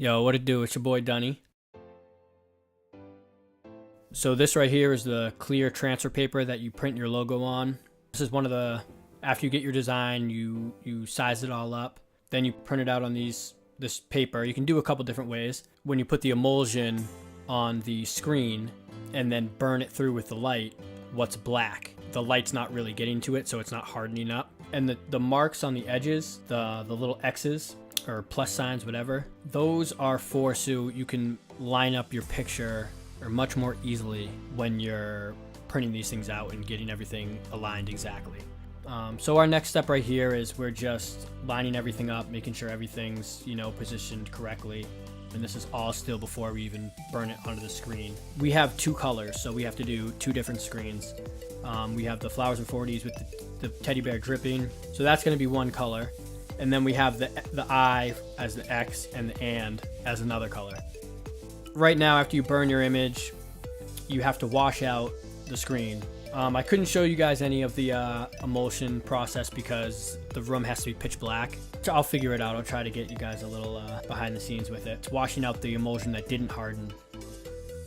Yo, what it do? It's your boy Dunny. So this right here is the clear transfer paper that you print your logo on. This is one of the, after you get your design, you size it all up. Then you print it out on this paper. You can do a couple different ways. When you put the emulsion on the screen and then burn it through with the light, what's black? The light's not really getting to it, so it's not hardening up. And the marks on the edges, the little X's, or plus signs, whatever, those are for so you can line up your picture or much more easily when you're printing these things out and getting everything aligned exactly. So our next step right here is we're just lining everything up, making sure everything's, positioned correctly. And this is all still before we even burn it onto the screen. We have two colors, so we have to do two different screens. We have the Flowers and 40s with the teddy bear dripping, so that's going to be one color. And then we have the I as the X and the and as another color. Right now, after you burn your image, you have to wash out the screen. I couldn't show you guys any of the emulsion process because the room has to be pitch black. So I'll figure it out. I'll try to get you guys a little behind the scenes with it. It's washing out the emulsion that didn't harden.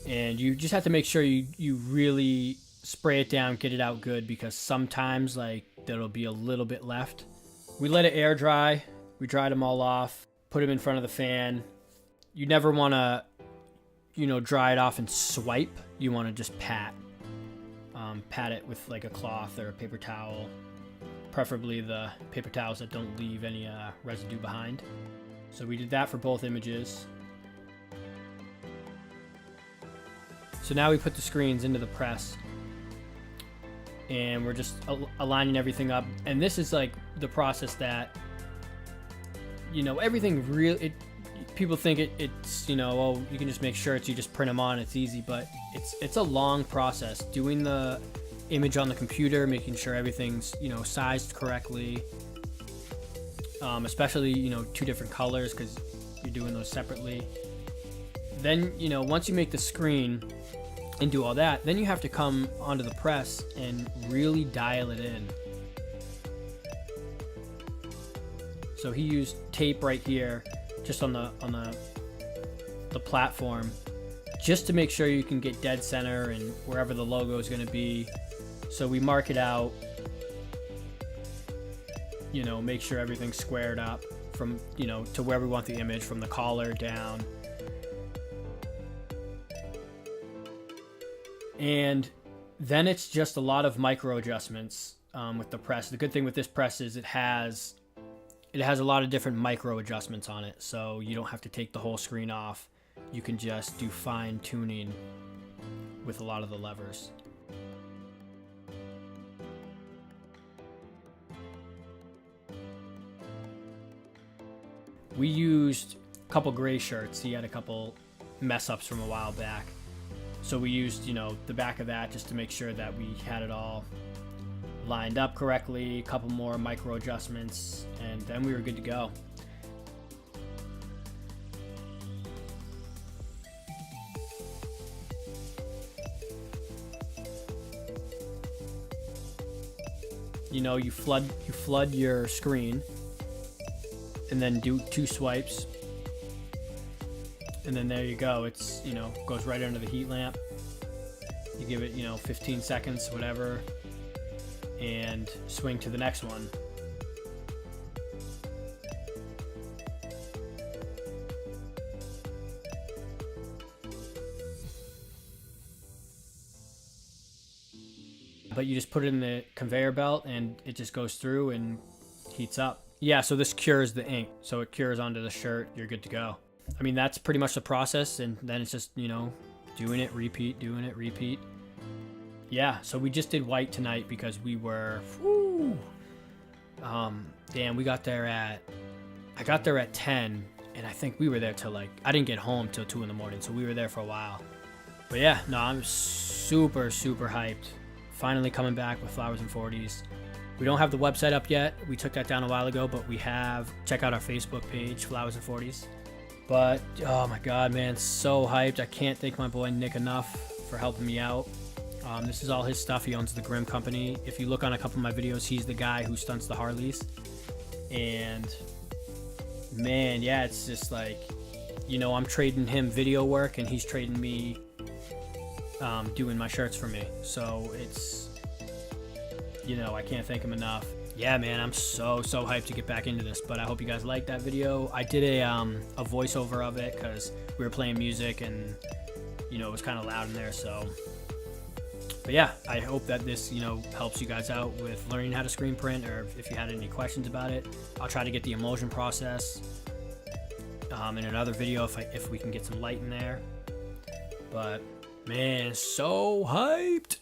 And you just have to make sure you really spray it down, get it out good, because sometimes there'll be a little bit left. We let it air dry. We dried them all off, put them in front of the fan. You never want to, dry it off and swipe. You want to just pat it with like a cloth or a paper towel, preferably the paper towels that don't leave any residue behind. So we did that for both images. So now we put the screens into the press and we're just aligning everything up. And this is like the process that, everything really, people think it's, oh, you can just make shirts, you just print them on, it's easy, but it's a long process. Doing the image on the computer, making sure everything's, sized correctly, especially, two different colors because you're doing those separately. Then, once you make the screen and do all that, then you have to come onto the press and really dial it in. So he used tape right here, just on the platform, just to make sure you can get dead center and wherever the logo is going to be. So we mark it out, make sure everything's squared up from, to where we want the image, from the collar down. And then it's just a lot of micro adjustments with the press. The good thing with this press is it has a lot of different micro adjustments on it, so you don't have to take the whole screen off. You can just do fine tuning with a lot of the levers. We used a couple gray shirts. He had a couple mess ups from a while back. So we used, the back of that just to make sure that we had it all lined up correctly, a couple more micro adjustments, and then we were good to go. You flood your screen and then do 2 swipes. And then there you go. It's, goes right under the heat lamp. You give it, 15 seconds, whatever, and swing to the next one. But you just put it in the conveyor belt and it just goes through and heats up. Yeah, so this cures the ink. So it cures onto the shirt. You're good to go. I mean, that's pretty much the process, and then it's just, doing it, repeat. Yeah, so we just did white tonight because we were, I got there at 10, and I think we were there till I didn't get home till 2 in the morning, so we were there for a while. But yeah, no, I'm super, super hyped. Finally coming back with Flowers and 40s. We don't have the website up yet. We took that down a while ago, but we have. Check out our Facebook page, Flowers and 40s. But, oh my God, man, so hyped. I can't thank my boy Nick enough for helping me out. This is all his stuff. He owns the Grimm Company. If you look on a couple of my videos, he's the guy who stunts the Harleys. And, man, yeah, it's just you know, I'm trading him video work and he's trading me doing my shirts for me. So it's, you know, I can't thank him enough. Yeah, man, I'm so hyped to get back into this, but I hope you guys liked that video. I did a voiceover of it because we were playing music and, you know, it was kind of loud in there. So, but yeah, I hope that this, you know, helps you guys out with learning how to screen print, or if you had any questions about it. I'll try to get the emulsion process in another video if we can get some light in there. But man, so hyped.